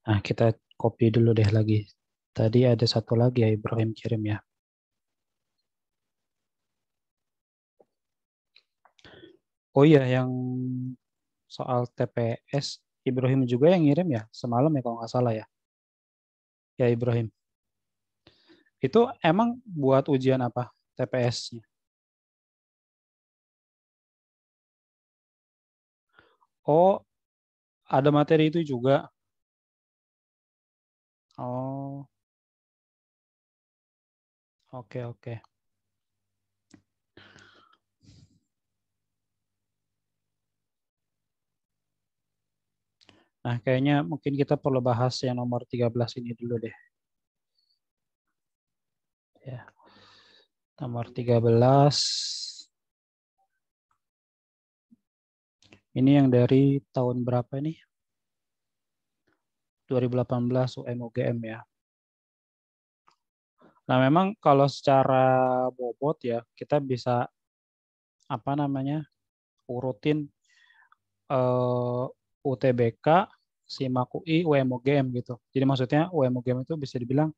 Nah, kita copy dulu deh lagi. Tadi ada satu lagi ya Ibrahim kirim ya. Oh iya, yang soal TPS, Ibrahim juga yang ngirim ya, semalam ya kalau nggak salah ya. Ya Ibrahim. Itu emang buat ujian apa TPS-nya? Oh, ada materi itu juga. Oh, oke oke. Nah, kayaknya mungkin kita perlu bahas yang nomor 13 ini dulu deh. Ya, nomor 13. Ini yang dari tahun berapa ini? 2018 UM-UGM ya. Nah, memang kalau secara bobot ya, kita bisa apa namanya urutin UTBK, SIMAK UI, UM-UGM gitu. Jadi maksudnya UM-UGM itu bisa dibilang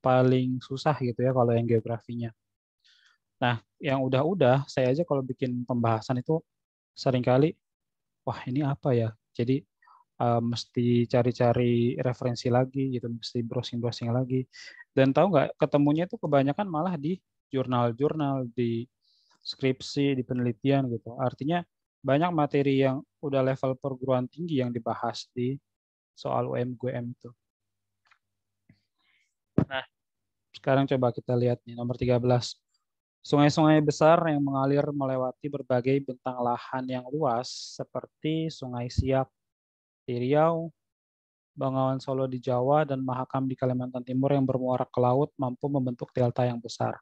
paling susah gitu ya kalau yang geografinya. Nah, yang udah-udah, saya aja kalau bikin pembahasan itu seringkali, wah ini apa ya? Jadi mesti cari-cari referensi lagi gitu, mesti browsing-browsing lagi. Dan tahu nggak, ketemunya itu kebanyakan malah di jurnal-jurnal, di skripsi, di penelitian gitu. Artinya banyak materi yang udah level perguruan tinggi yang dibahas di soal UMGM itu. Nah, sekarang coba kita lihat nih nomor 13. Sungai-sungai besar yang mengalir melewati berbagai bentang lahan yang luas seperti Sungai Siak di Riau, Bengawan Solo di Jawa, dan Mahakam di Kalimantan Timur yang bermuara ke laut mampu membentuk delta yang besar.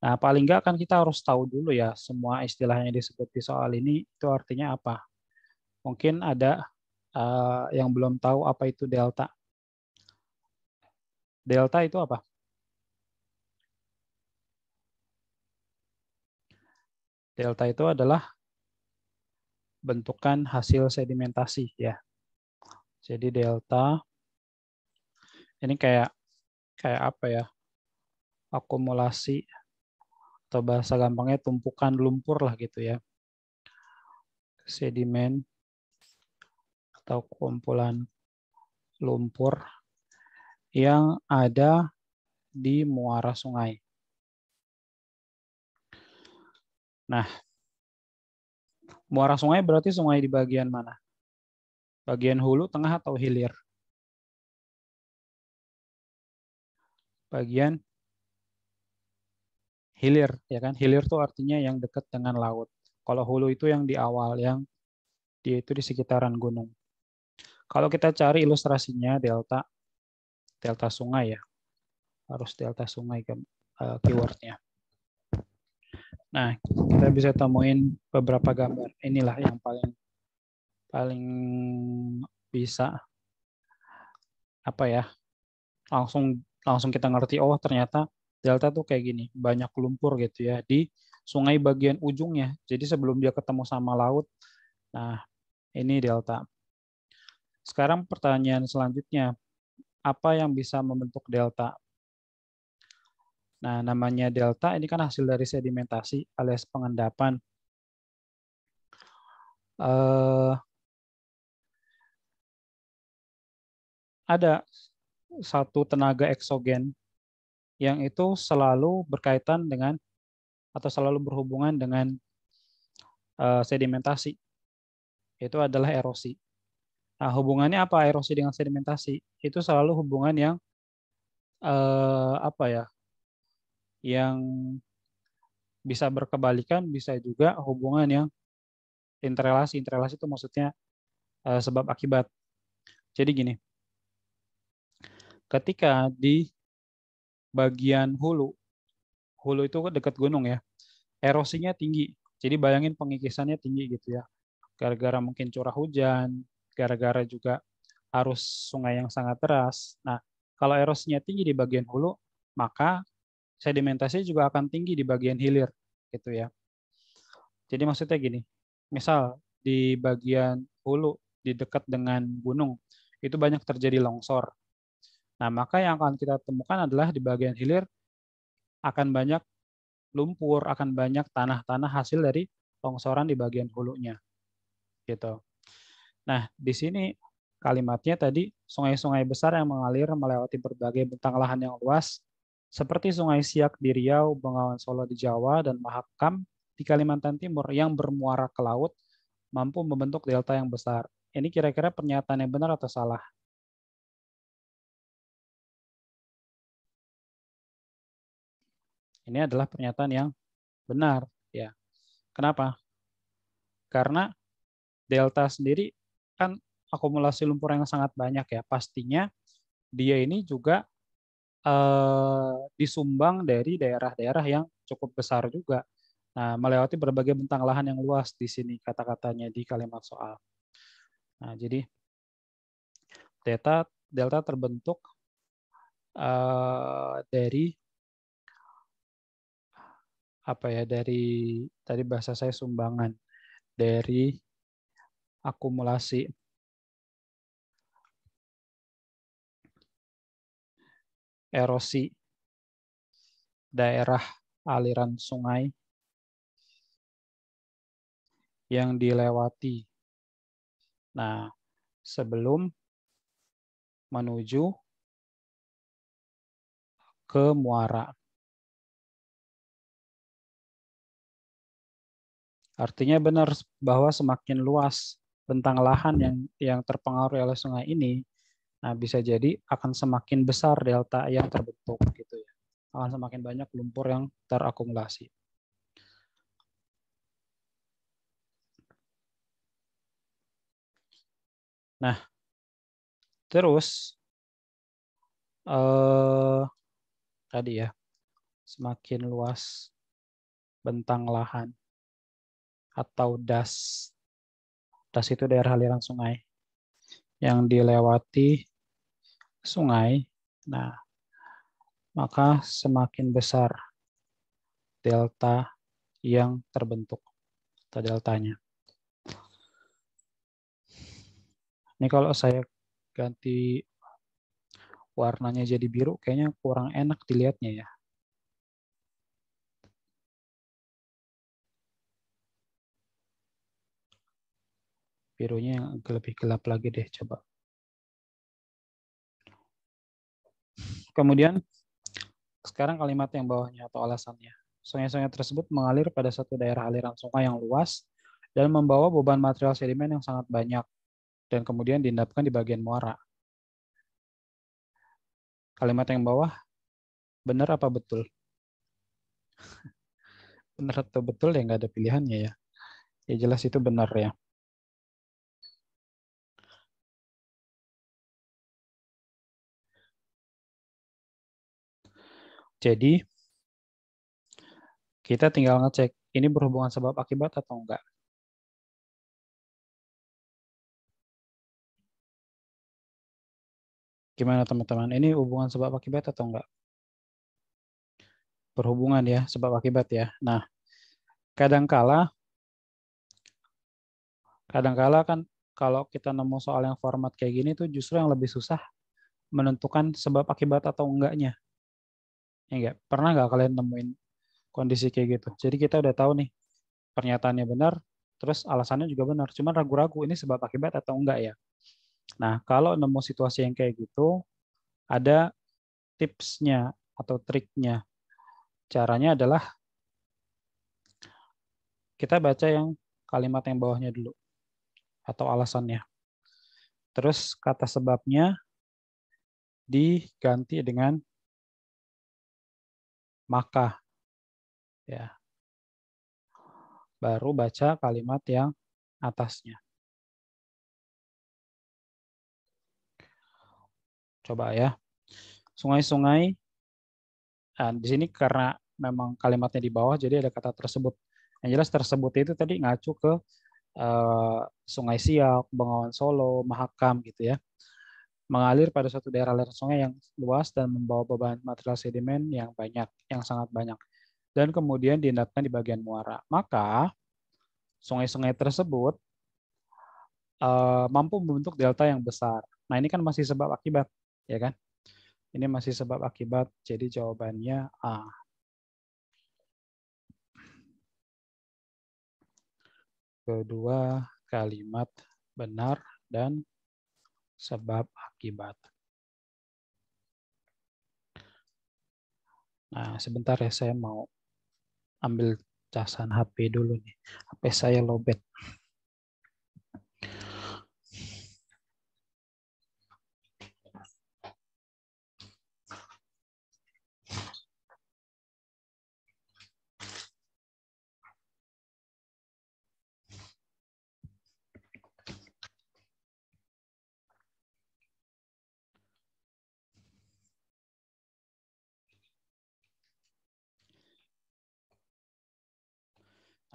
Nah, paling nggak kan kita harus tahu dulu ya semua istilah yang disebut di soal ini itu artinya apa. Mungkin ada yang belum tahu apa itu delta. Delta itu apa? Delta itu adalah bentukan hasil sedimentasi ya. Jadi delta ini kayak kayak apa ya? Akumulasi atau bahasa gampangnya tumpukan lumpur lah gitu ya. Sedimen atau kumpulan lumpur yang ada di muara sungai. Nah, muara sungai berarti sungai di bagian mana? Bagian hulu, tengah, atau hilir? Bagian hilir, ya kan? Hilir tuh artinya yang dekat dengan laut. Kalau hulu itu yang di awal, yang dia itu di sekitaran gunung. Kalau kita cari ilustrasinya delta, delta sungai ya, harus delta sungai kan keywordnya. Nah, kita bisa temuin beberapa gambar. Inilah yang paling paling bisa apa ya? Langsung langsung kita ngerti oh ternyata delta tuh kayak gini, banyak lumpur gitu ya di sungai bagian ujungnya. Jadi sebelum dia ketemu sama laut. Nah, ini delta. Sekarang pertanyaan selanjutnya, apa yang bisa membentuk delta? Nah, namanya delta ini kan hasil dari sedimentasi alias pengendapan. Eh, ada satu tenaga eksogen yang itu selalu berkaitan dengan atau selalu berhubungan dengan sedimentasi, itu adalah erosi. Nah, hubungannya apa erosi dengan sedimentasi? Itu selalu hubungan yang apa ya? Yang bisa berkebalikan, bisa juga hubungan yang interrelasi. Interrelasi itu maksudnya sebab akibat. Jadi gini, ketika di bagian hulu, hulu itu dekat gunung ya, erosinya tinggi. Jadi bayangin pengikisannya tinggi gitu ya. Gara-gara mungkin curah hujan, gara-gara juga arus sungai yang sangat deras. Nah, kalau erosinya tinggi di bagian hulu, maka sedimentasi juga akan tinggi di bagian hilir gitu ya. Jadi maksudnya gini, misal di bagian hulu di dekat dengan gunung, itu banyak terjadi longsor. Nah, maka yang akan kita temukan adalah di bagian hilir akan banyak lumpur, akan banyak tanah-tanah hasil dari longsoran di bagian hulunya. Gitu. Nah, di sini kalimatnya tadi sungai-sungai besar yang mengalir melewati berbagai bentang lahan yang luas, seperti Sungai Siak di Riau, Bengawan Solo di Jawa, dan Mahakam di Kalimantan Timur yang bermuara ke laut, mampu membentuk delta yang besar. Ini kira-kira pernyataan yang benar atau salah? Ini adalah pernyataan yang benar, ya. Kenapa? Karena delta sendiri kan akumulasi lumpur yang sangat banyak ya. Pastinya dia ini juga disumbang dari daerah-daerah yang cukup besar juga. Nah, melewati berbagai bentang lahan yang luas di sini kata-katanya di kalimat soal. Nah, jadi delta terbentuk dari apa ya? Dari tadi bahasa saya sumbangan dari akumulasi erosi daerah aliran sungai yang dilewati. Nah, sebelum menuju ke muara. Artinya benar bahwa semakin luas bentang lahan yang terpengaruh oleh sungai ini, nah bisa jadi akan semakin besar delta yang terbentuk gitu ya. Akan semakin banyak lumpur yang terakumulasi. Nah, terus tadi ya, semakin luas bentang lahan atau das. Das itu daerah aliran sungai yang dilewati sungai. Nah, maka semakin besar delta yang terbentuk atau deltanya. Ini kalau saya ganti warnanya jadi biru, kayaknya kurang enak dilihatnya ya. Birunya yang lebih gelap lagi deh, coba. Kemudian, sekarang kalimat yang bawahnya atau alasannya. Sungai-sungai tersebut mengalir pada satu daerah aliran sungai yang luas dan membawa beban material sedimen yang sangat banyak dan kemudian diendapkan di bagian muara. Kalimat yang bawah, benar apa betul? Benar atau betul ya nggak ada pilihannya ya. Ya jelas itu benar ya. Jadi kita tinggal ngecek ini berhubungan sebab akibat atau enggak. Gimana teman-teman? Ini hubungan sebab akibat atau enggak? Berhubungan ya, sebab akibat ya. Nah, kadangkala kan kalau kita nemu soal yang format kayak gini tuh justru yang lebih susah menentukan sebab akibat atau enggaknya. Ya enggak? Pernah nggak kalian nemuin kondisi kayak gitu? Jadi kita udah tahu nih pernyataannya benar, terus alasannya juga benar. Cuman ragu-ragu ini sebab akibat atau enggak ya. Nah, kalau nemu situasi yang kayak gitu, ada tipsnya atau triknya. Caranya adalah kita baca yang kalimat yang bawahnya dulu atau alasannya. Terus kata sebabnya diganti dengan maka ya. Baru baca kalimat yang atasnya. Coba ya. Sungai-sungai. Nah, di sini karena memang kalimatnya di bawah jadi ada kata tersebut. Yang jelas tersebut itu tadi ngacu ke Sungai Siak, Bengawan Solo, Mahakam gitu ya. Mengalir pada suatu daerah aliran sungai yang luas dan membawa beban material sedimen yang banyak, yang sangat banyak. Dan kemudian diendapkan di bagian muara. Maka sungai-sungai tersebut mampu membentuk delta yang besar. Nah, ini kan masih sebab akibat, ya kan? Ini masih sebab akibat, jadi jawabannya A. Kedua kalimat benar dan sebab akibat. Nah, sebentar ya, saya mau ambil casan HP dulu nih. HP saya lowbat.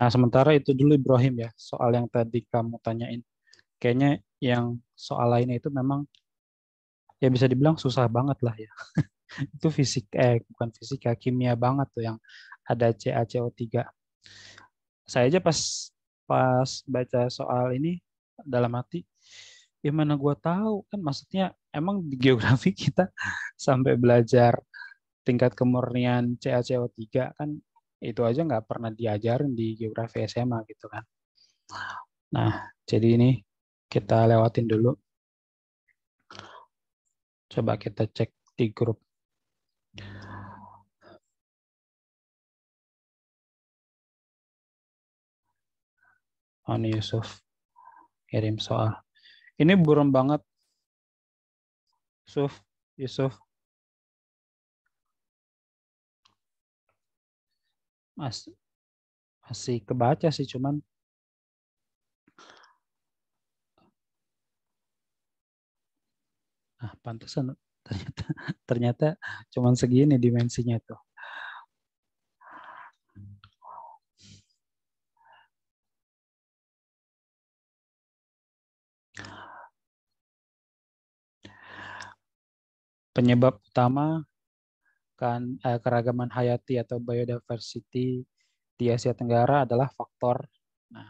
Nah, sementara itu dulu Ibrahim ya, soal yang tadi kamu tanyain. Kayaknya yang soal lainnya itu memang ya bisa dibilang susah banget lah ya. Itu bukan fisika, kimia banget tuh yang ada CaCO3. Saya aja pas pas baca soal ini dalam hati, ya mana gua tahu kan, maksudnya emang di geografi kita sampai belajar tingkat kemurnian CaCO3 kan, itu aja nggak pernah diajarin di geografi SMA gitu kan. Nah, jadi ini kita lewatin dulu. Coba kita cek di grup. Oh, ini Yusuf kirim soal. Ini buram banget, Yusuf. Masih kebaca sih, cuman pantesan ternyata ternyata cuman segini dimensinya tuh. Penyebab utama kan keragaman hayati atau biodiversity di Asia Tenggara adalah faktor. Nah,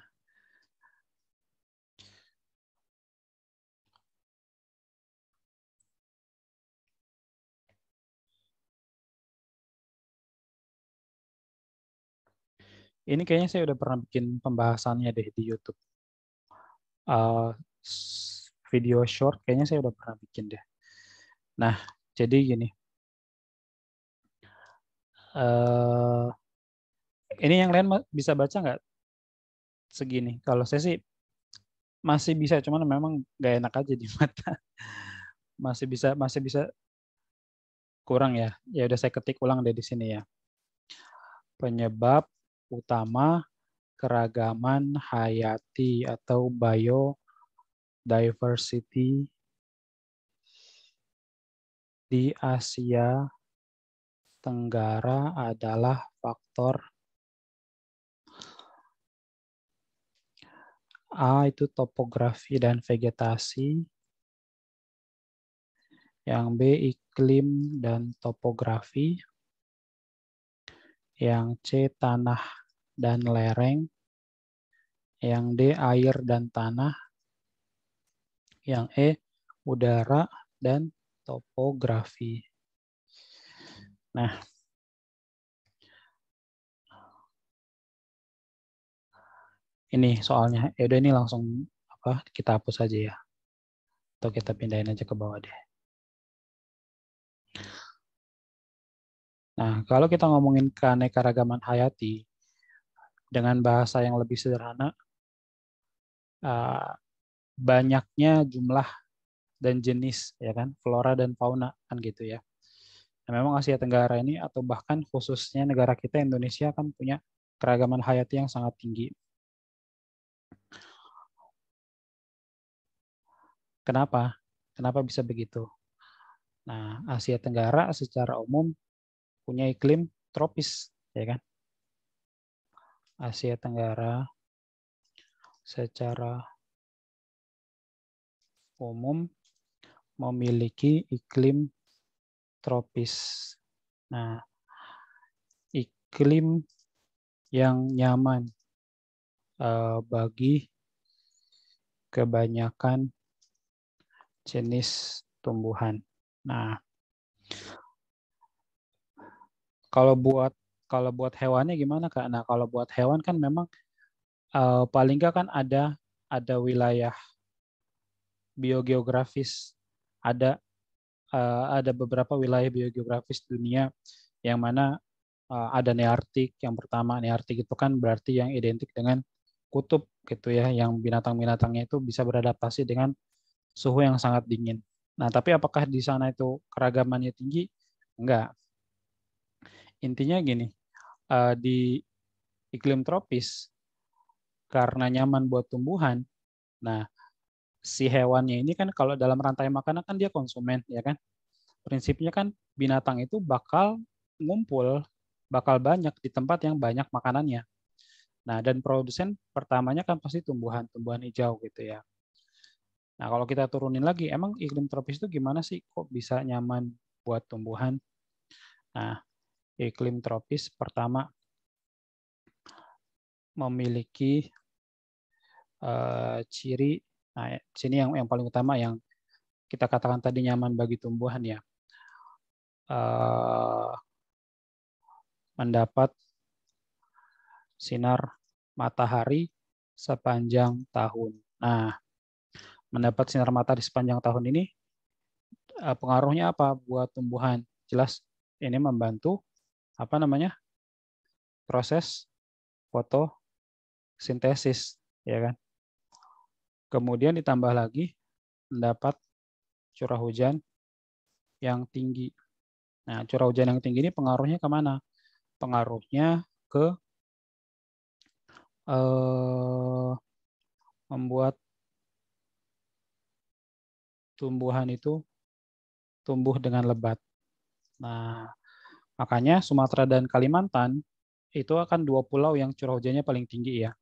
ini kayaknya saya udah pernah bikin pembahasannya deh di YouTube. Uh, Video short kayaknya saya udah pernah bikin deh. Nah, jadi gini. Ini yang lain bisa baca nggak segini? Kalau saya sih masih bisa, cuman memang nggak enak aja di mata. Masih bisa kurang ya. Ya udah saya ketik ulang deh di sini ya. Penyebab utama keragaman hayati atau biodiversity di Asia Tenggara adalah faktor A itu topografi dan vegetasi, yang B iklim dan topografi, yang C tanah dan lereng, yang D air dan tanah, yang E udara dan topografi. Nah, ini soalnya. Ya udah, ini langsung kita hapus aja ya. Atau kita pindahin aja ke bawah deh. Nah, kalau kita ngomongin keanekaragaman hayati dengan bahasa yang lebih sederhana, banyaknya jumlah dan jenis ya kan, flora dan fauna kan gitu ya. Nah, memang Asia Tenggara ini atau bahkan khususnya negara kita Indonesia kan punya keragaman hayati yang sangat tinggi. Kenapa? Kenapa bisa begitu? Nah, Asia Tenggara secara umum punya iklim tropis, ya kan? Asia Tenggara secara umum memiliki iklim tropis. Nah, iklim yang nyaman bagi kebanyakan jenis tumbuhan. Nah, kalau buat hewannya gimana, Kak? Nah, kalau buat hewan kan memang paling nggak kan ada wilayah biogeografis, ada beberapa wilayah biogeografis dunia yang mana ada Nearktik. Yang pertama, Nearktik itu kan berarti yang identik dengan kutub gitu ya, yang binatang-binatangnya itu bisa beradaptasi dengan suhu yang sangat dingin. Nah, tapi apakah di sana itu keragamannya tinggi? Enggak. Intinya gini, di iklim tropis karena nyaman buat tumbuhan. Nah, si hewannya ini kan kalau dalam rantai makanan kan dia konsumen, ya kan? Prinsipnya kan binatang itu bakal ngumpul, bakal banyak di tempat yang banyak makanannya. Nah, dan produsen pertamanya kan pasti tumbuhan, tumbuhan hijau gitu ya. Nah, kalau kita turunin lagi, emang iklim tropis itu gimana sih? Kok bisa nyaman buat tumbuhan? Nah, iklim tropis pertama memiliki ciri, nah sini yang paling utama yang kita katakan tadi nyaman bagi tumbuhan ya, mendapat sinar matahari sepanjang tahun. Nah, mendapat sinar matahari sepanjang tahun ini pengaruhnya apa buat tumbuhan? Jelas ini membantu apa namanya proses fotosintesis, ya kan? Kemudian ditambah lagi mendapat curah hujan yang tinggi. Nah, curah hujan yang tinggi ini pengaruhnya kemana? Pengaruhnya ke membuat tumbuhan itu tumbuh dengan lebat. Nah, makanya Sumatera dan Kalimantan itu akan dua pulau yang curah hujannya paling tinggi ya.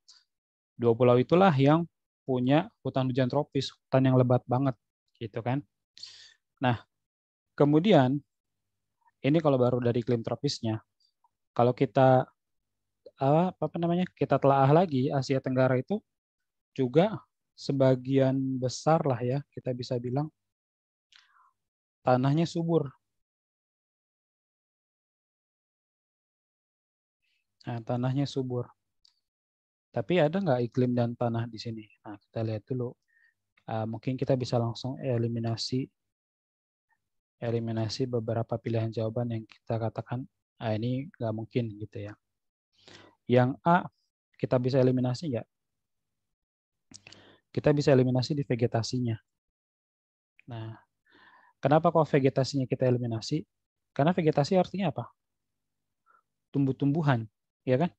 Dua pulau itulah yang punya hutan hujan tropis, hutan yang lebat banget, gitu kan. Nah, kemudian ini kalau baru dari iklim tropisnya, kalau kita apa namanya kita telaah lagi Asia Tenggara itu juga sebagian besar lah ya kita bisa bilang tanahnya subur. Nah, tanahnya subur. Tapi ada nggak iklim dan tanah di sini? Nah, kita lihat dulu. Mungkin kita bisa langsung eliminasi beberapa pilihan jawaban yang kita katakan ini nggak mungkin gitu ya. Yang A kita bisa eliminasi nggak? Kita bisa eliminasi di vegetasinya. Nah, kenapa kok vegetasinya kita eliminasi? Karena vegetasi artinya apa? Tumbuh-tumbuhan, ya kan?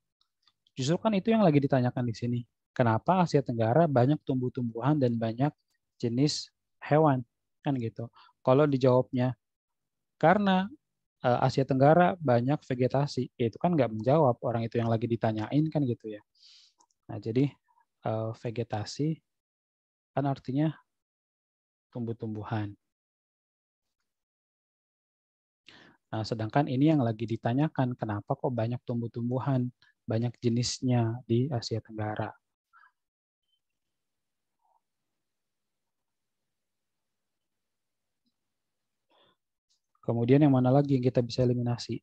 Justru kan itu yang lagi ditanyakan di sini. Kenapa Asia Tenggara banyak tumbuh-tumbuhan dan banyak jenis hewan, kan gitu. Kalau dijawabnya karena Asia Tenggara banyak vegetasi, ya itu kan nggak menjawab orang itu yang lagi ditanyain kan gitu ya. Nah jadi vegetasi kan artinya tumbuh-tumbuhan. Nah sedangkan ini yang lagi ditanyakan kenapa kok banyak tumbuh-tumbuhan, banyak jenisnya di Asia Tenggara. Kemudian yang mana lagi yang kita bisa eliminasi?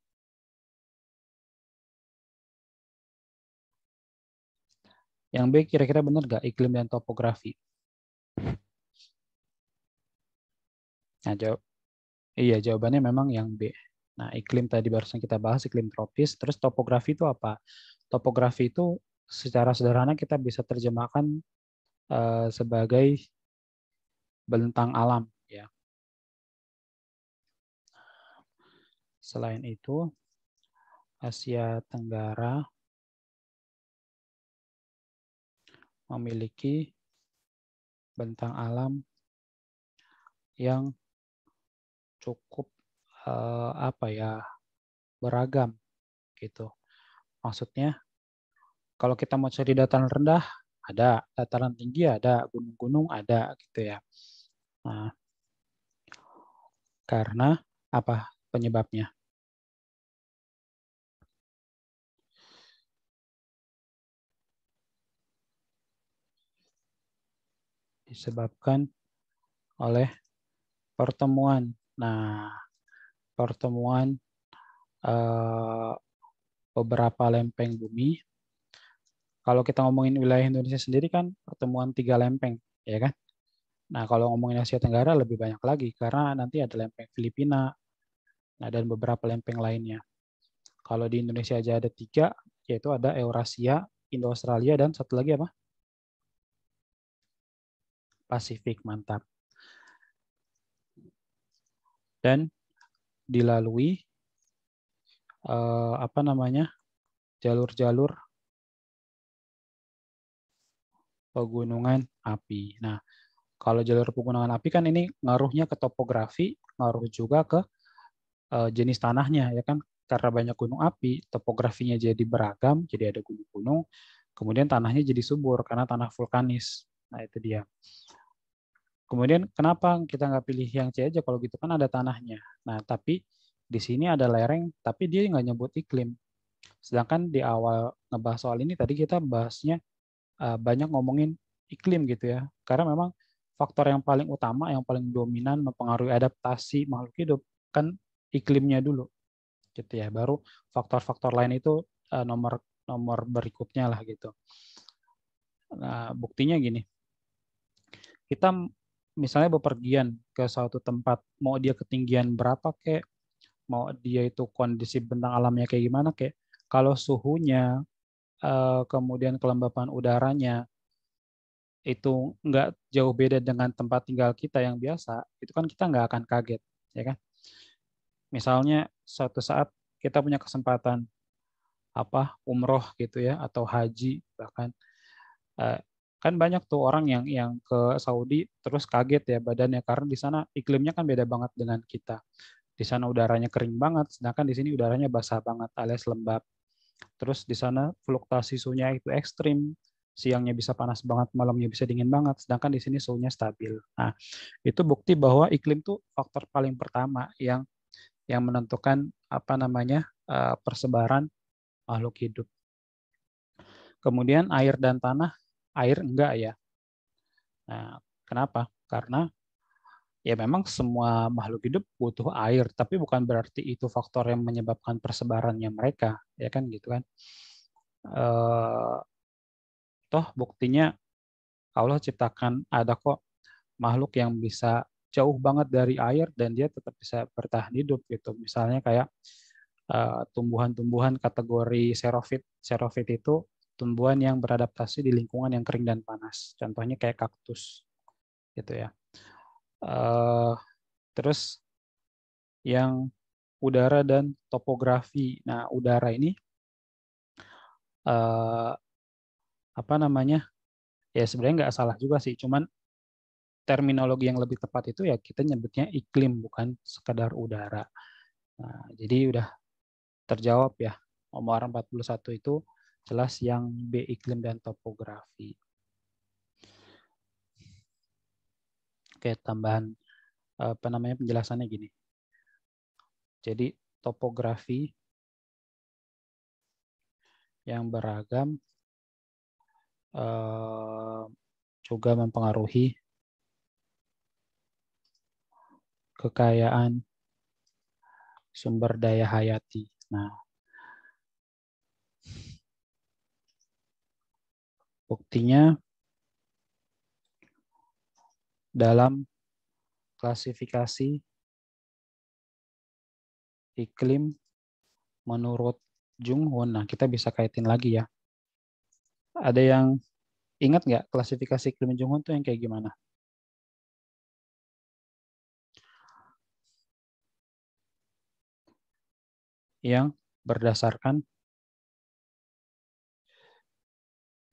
Yang B kira-kira benar nggak iklim dan topografi? Nah, iya jawabannya memang yang B. Nah, iklim tadi barusan kita bahas iklim tropis, terus topografi itu apa? Topografi itu secara sederhana kita bisa terjemahkan sebagai bentang alam ya. Selain itu, Asia Tenggara memiliki bentang alam yang cukup apa ya beragam gitu. Maksudnya kalau kita mau cari dataran rendah ada, dataran tinggi ada, gunung-gunung ada gitu ya. Nah, karena apa penyebabnya? disebabkan oleh pertemuan. Nah, pertemuan beberapa lempeng bumi. Kalau kita ngomongin wilayah Indonesia sendiri kan pertemuan 3 lempeng, ya kan? Nah, kalau ngomongin Asia Tenggara lebih banyak lagi karena nanti ada lempeng Filipina, nah dan beberapa lempeng lainnya. Kalau di Indonesia aja ada 3, yaitu ada Eurasia, Indo-Australia, dan satu lagi apa? Pasifik, mantap. Dan dilalui jalur-jalur pegunungan api. Nah, kalau jalur pegunungan api kan ini ngaruhnya ke topografi, ngaruh juga ke jenis tanahnya, ya kan? Karena banyak gunung api, topografinya jadi beragam, jadi ada gunung-gunung, kemudian tanahnya jadi subur karena tanah vulkanis. Nah, itu dia. Kemudian kenapa kita nggak pilih yang C aja kalau gitu kan ada tanahnya. Nah, tapi di sini ada lereng, tapi dia nggak nyebut iklim. Sedangkan di awal ngebahas soal ini tadi kita bahasnya banyak ngomongin iklim gitu ya. Karena memang faktor yang paling utama, yang paling dominan mempengaruhi adaptasi makhluk hidup kan iklimnya dulu, gitu ya. Baru faktor-faktor lain itu nomor nomor berikutnya lah gitu. Nah, buktinya gini, kita misalnya bepergian ke suatu tempat, mau dia ketinggian berapa kek, mau dia itu kondisi bentang alamnya kayak gimana kek, kalau suhunya, kemudian kelembapan udaranya itu nggak jauh beda dengan tempat tinggal kita yang biasa, itu kan kita nggak akan kaget, ya kan? Misalnya suatu saat kita punya kesempatan umroh gitu ya atau haji bahkan eh, kan banyak tuh orang yang ke Saudi terus kaget ya badannya karena di sana iklimnya kan beda banget dengan kita. Di sana udaranya kering banget, sedangkan di sini udaranya basah banget alias lembab. Terus di sana fluktuasi suhunya itu ekstrim, siangnya bisa panas banget, malamnya bisa dingin banget, sedangkan di sini suhunya stabil. Nah, itu bukti bahwa iklim tuh faktor paling pertama yang menentukan persebaran makhluk hidup. Kemudian air dan tanah, air enggak ya. Nah, kenapa? Karena ya memang semua makhluk hidup butuh air, tapi bukan berarti itu faktor yang menyebabkan persebarannya mereka, ya kan gitu kan. Toh buktinya Allah ciptakan ada kok makhluk yang bisa jauh banget dari air dan dia tetap bisa bertahan hidup gitu. Misalnya kayak tumbuhan-tumbuhan kategori xerophyte. Xerophyte itu tumbuhan yang beradaptasi di lingkungan yang kering dan panas. Contohnya kayak kaktus gitu ya. Terus yang udara dan topografi. Nah, udara ini eh, ya sebenarnya nggak salah juga sih, cuman terminologi yang lebih tepat itu ya kita nyebutnya iklim bukan sekedar udara. Nah, jadi udah terjawab ya. Nomor 41 itu jelas yang B, iklim dan topografi. Oke, tambahan penjelasannya gini. Jadi topografi yang beragam juga mempengaruhi kekayaan sumber daya hayati. Nah, buktinya dalam klasifikasi iklim menurut Jung Hoon. Nah, kita bisa kaitin lagi ya. Ada yang ingat nggak klasifikasi iklim Jung Hoon itu yang kayak gimana? Yang berdasarkan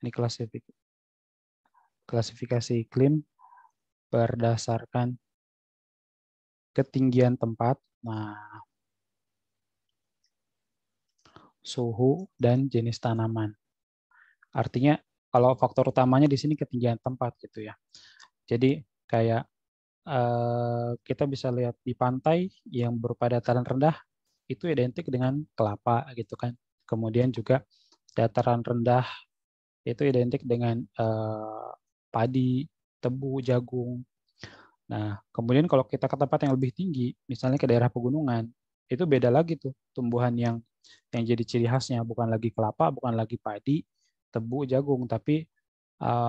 ini klasifikasi iklim berdasarkan ketinggian tempat, nah, suhu dan jenis tanaman. Artinya kalau faktor utamanya di sini ketinggian tempat gitu ya. Jadi kayak kita bisa lihat di pantai yang berupa dataran rendah itu identik dengan kelapa gitu kan. Kemudian juga dataran rendah itu identik dengan padi, tebu, jagung. Nah, kemudian kalau kita ke tempat yang lebih tinggi, misalnya ke daerah pegunungan, itu beda lagi tuh tumbuhan yang jadi ciri khasnya, bukan lagi kelapa, bukan lagi padi, tebu, jagung, tapi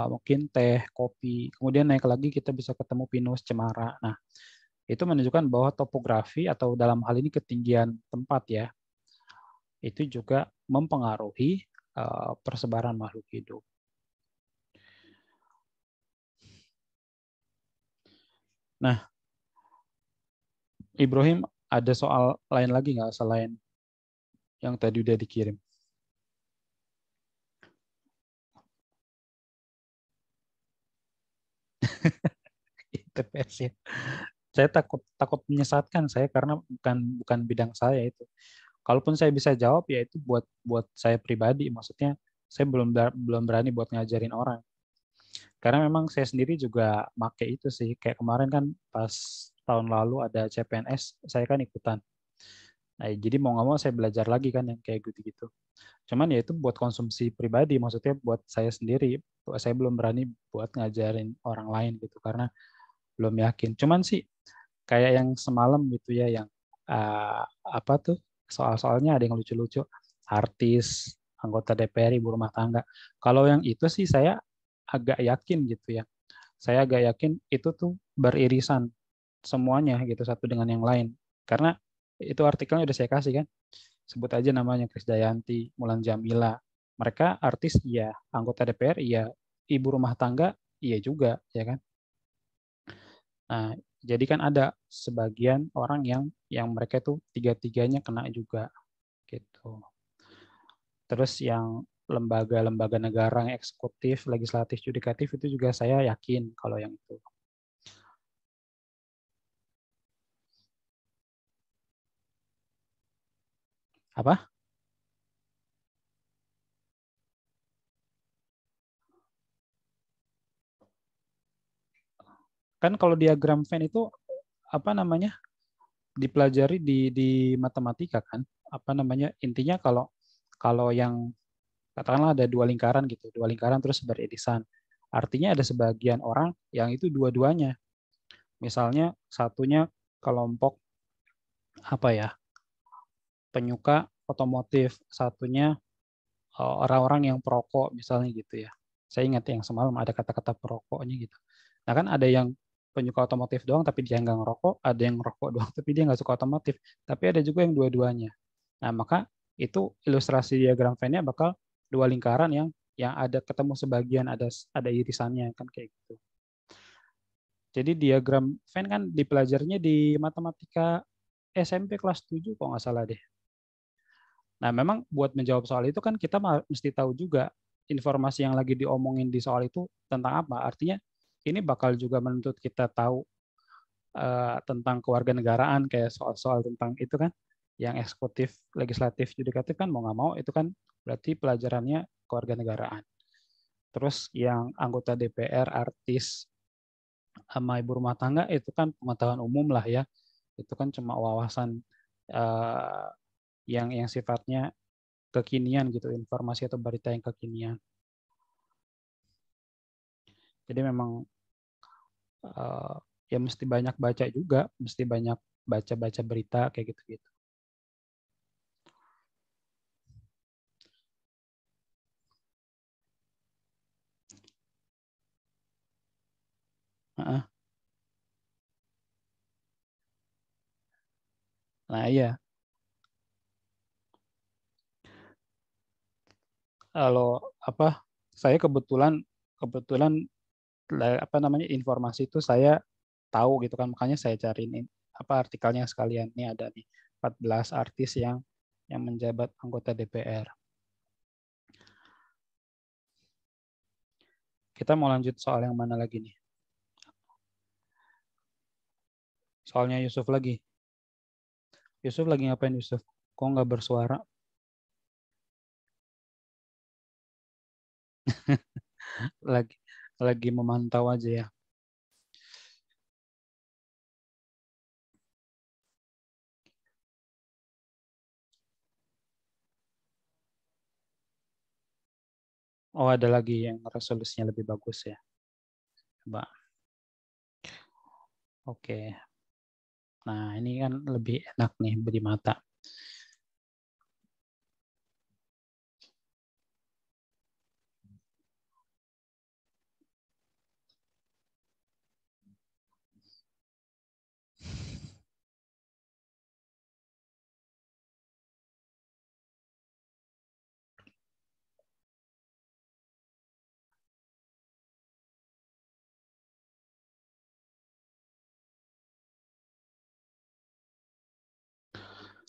mungkin teh, kopi. Kemudian naik lagi kita bisa ketemu pinus, cemara. Nah, itu menunjukkan bahwa topografi atau dalam hal ini ketinggian tempat ya, itu juga mempengaruhi persebaran makhluk hidup. Nah, Ibrahim, ada soal lain lagi nggak selain yang tadi udah dikirim? TPS ya. Saya takut takut menyesatkan saya karena bukan bukan bidang saya itu. Kalaupun saya bisa jawab ya itu buat buat saya pribadi, maksudnya saya belum berani buat ngajarin orang. Karena memang saya sendiri juga make itu sih. Kayak kemarin kan pas tahun lalu ada CPNS, saya kan ikutan. Nah, jadi mau nggak mau saya belajar lagi kan yang kayak gitu-gitu. Cuman ya itu buat konsumsi pribadi, maksudnya buat saya sendiri. Saya belum berani buat ngajarin orang lain gitu karena belum yakin. Cuman sih kayak yang semalam gitu ya, yang apa tuh soal-soalnya ada yang lucu-lucu, artis, anggota DPR, ibu rumah tangga. Kalau yang itu sih saya agak yakin gitu ya. Saya agak yakin itu tuh beririsan semuanya gitu satu dengan yang lain. Karena itu artikelnya udah saya kasih kan. Sebut aja namanya Krisdayanti, Mulan Jamila. Mereka artis iya, anggota DPR iya, ibu rumah tangga iya juga, ya kan? Nah, jadi kan ada sebagian orang yang mereka itu tiga-tiganya kena juga gitu. Terus yang lembaga-lembaga negara yang eksekutif, legislatif, yudikatif itu juga saya yakin kalau yang itu. Apa? Kan kalau diagram Venn itu apa namanya? Dipelajari di matematika kan? Apa namanya? Intinya kalau kalau yang katakanlah ada dua lingkaran gitu, dua lingkaran terus beririsan. Artinya ada sebagian orang yang itu dua-duanya. Misalnya satunya kelompok apa ya, penyuka otomotif, satunya orang-orang yang perokok misalnya gitu ya. Saya ingat yang semalam ada kata-kata perokoknya gitu. Nah kan ada yang penyuka otomotif doang tapi dia nggak ngerokok, ada yang ngerokok doang tapi dia nggak suka otomotif, tapi ada juga yang dua-duanya. Nah maka itu ilustrasi diagram Venn-nya bakal dua lingkaran yang ada ketemu sebagian, ada irisannya kan kayak gitu. Jadi diagram Venn kan dipelajarinya di matematika SMP kelas 7 kok nggak salah deh. Nah, memang buat menjawab soal itu kan kita mesti tahu juga informasi yang lagi diomongin di soal itu tentang apa. Artinya ini bakal juga menuntut kita tahu tentang kewarganegaraan kayak soal-soal tentang itu kan, yang eksekutif, legislatif, yudikatif kan mau nggak mau itu kan berarti pelajarannya kewarganegaraan. Terus yang anggota DPR, artis, sama ibu rumah tangga itu kan pengetahuan umum lah ya. Itu kan cuma wawasan eh, yang sifatnya kekinian gitu, informasi atau berita yang kekinian. Jadi memang uh, ya mesti banyak baca juga, mesti banyak baca-baca berita kayak gitu-gitu. Nah, nah iya, kalau apa saya kebetulan kebetulan apa namanya informasi itu saya tahu gitu kan, makanya saya cariin apa artikelnya sekalian. Ini ada nih 14 artis yang menjabat anggota DPR. Kita mau lanjut soal yang mana lagi nih? Soalnya Yusuf lagi. Yusuf lagi ngapain Yusuf? Kok nggak bersuara? Lagi lagi memantau aja ya. Oh, ada lagi yang resolusinya lebih bagus ya. Coba. Oke. Nah, ini kan lebih enak nih di mata.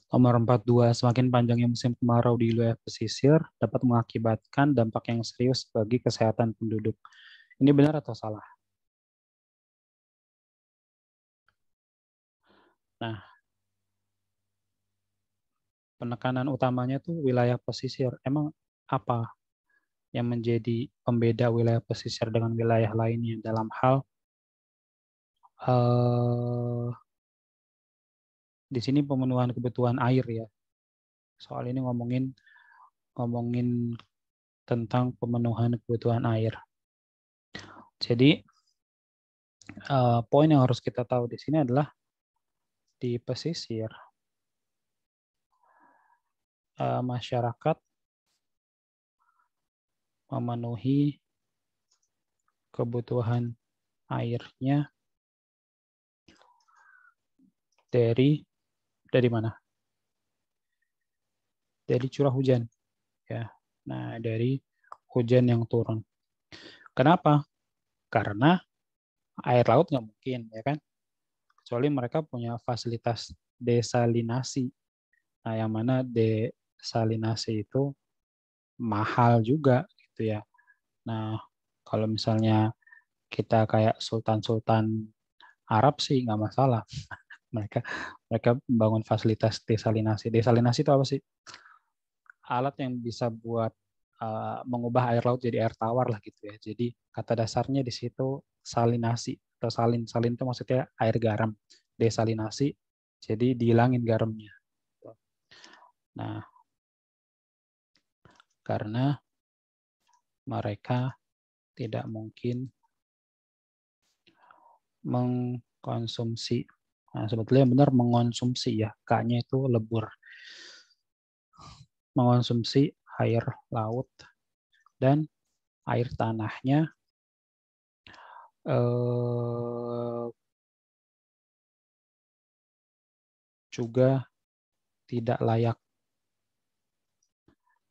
Nomor 42, semakin panjangnya musim kemarau di wilayah pesisir dapat mengakibatkan dampak yang serius bagi kesehatan penduduk. Ini benar atau salah? Nah, penekanan utamanya tuh wilayah pesisir. Emang apa yang menjadi pembeda wilayah pesisir dengan wilayah lainnya dalam hal eh, di sini pemenuhan kebutuhan air ya. Soal ini ngomongin ngomongin tentang pemenuhan kebutuhan air. Jadi poin yang harus kita tahu di sini adalah di pesisir masyarakat memenuhi kebutuhan airnya dari mana? Dari curah hujan ya. Nah, dari hujan yang turun. Kenapa? Karena air laut nggak mungkin ya kan, kecuali mereka punya fasilitas desalinasi. Nah, yang mana desalinasi itu mahal juga gitu ya. Nah, kalau misalnya kita kayak sultan-sultan Arab sih nggak masalah. Mereka mereka membangun fasilitas desalinasi. Desalinasi itu apa sih? Alat yang bisa buat mengubah air laut jadi air tawar lah gitu ya. Jadi kata dasarnya di situ salinasi atau salin. Salin itu maksudnya air garam. Desalinasi jadi dihilangin garamnya. Nah, karena mereka tidak mungkin mengkonsumsi. Nah, sebetulnya benar mengonsumsi ya. K-nya itu lebur. Mengonsumsi air laut dan air tanahnya juga tidak layak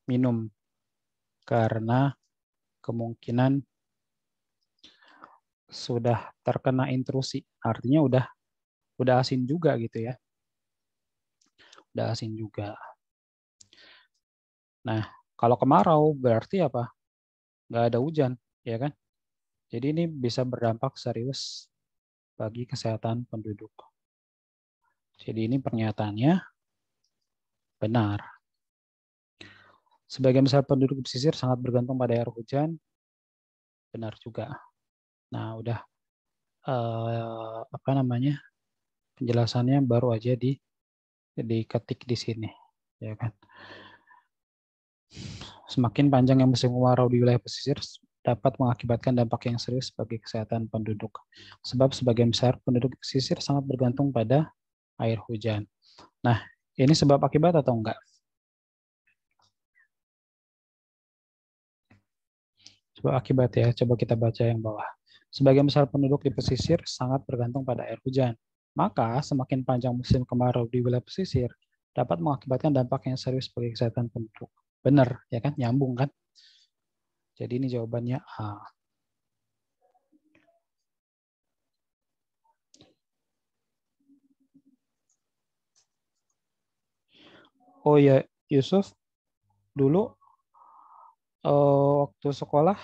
minum karena kemungkinan sudah terkena intrusi. Artinya udah asin juga gitu ya. Udah asin juga. Nah, kalau kemarau berarti apa? Nggak ada hujan, ya kan? Jadi ini bisa berdampak serius bagi kesehatan penduduk. Jadi ini pernyataannya benar. Sebagian besar penduduk pesisir sangat bergantung pada air hujan. Benar juga. Nah, udah apa namanya? Penjelasannya baru aja diketik di sini, ya kan? Semakin panjang yang musim kemarau di wilayah pesisir dapat mengakibatkan dampak yang serius bagi kesehatan penduduk. Sebab sebagian besar penduduk pesisir sangat bergantung pada air hujan. Nah, ini sebab akibat atau enggak? Sebab akibat ya, coba kita baca yang bawah. Sebagian besar penduduk di pesisir sangat bergantung pada air hujan. Maka, semakin panjang musim kemarau di wilayah pesisir dapat mengakibatkan dampak yang serius bagi kesehatan penduduk. Benar, ya kan? Nyambung kan? Jadi ini jawabannya A. Oh ya, Yusuf, dulu waktu sekolah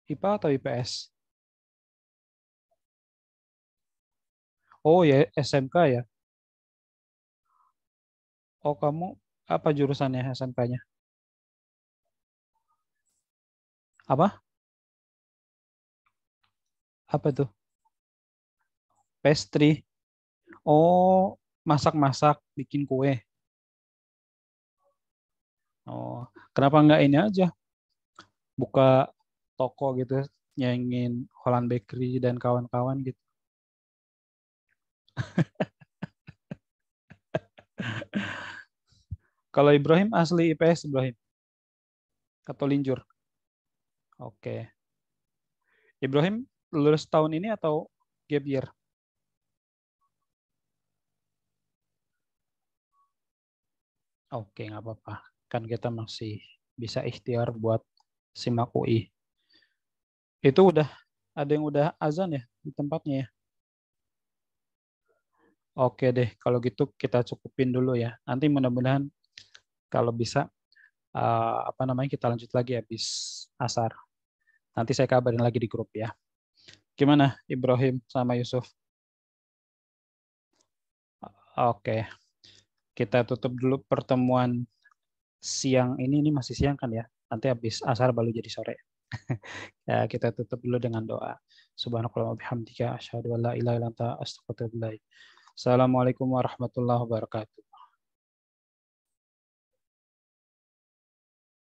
IPA atau IPS? Oh ya, SMK ya. Oh, kamu apa jurusannya SMK-nya? Apa? Apa tuh? Pastry. Oh, masak-masak, bikin kue. Oh, kenapa nggak ini aja? Buka toko gitu, nyanyiin Holland Bakery dan kawan-kawan gitu. Kalau Ibrahim asli IPS Ibrahim atau Linjur? Oke. Ibrahim lulus tahun ini atau gap year? Oke, nggak apa-apa. Kan kita masih bisa ikhtiar buat simak UI. Itu udah ada yang udah azan ya di tempatnya ya? Oke deh, kalau gitu kita cukupin dulu ya. Nanti mudah-mudahan kalau bisa apa namanya kita lanjut lagi habis asar. Nanti saya kabarin lagi di grup ya. Gimana Ibrahim sama Yusuf? Oke, kita tutup dulu pertemuan siang ini masih siang kan ya? Nanti habis asar baru jadi sore. Ya, kita tutup dulu dengan doa. Subhanakallahumma wa bihamdika asyhadu an la ilaha illa anta astaghfiruka wa atubu ilaik. Assalamualaikum warahmatullahi wabarakatuh.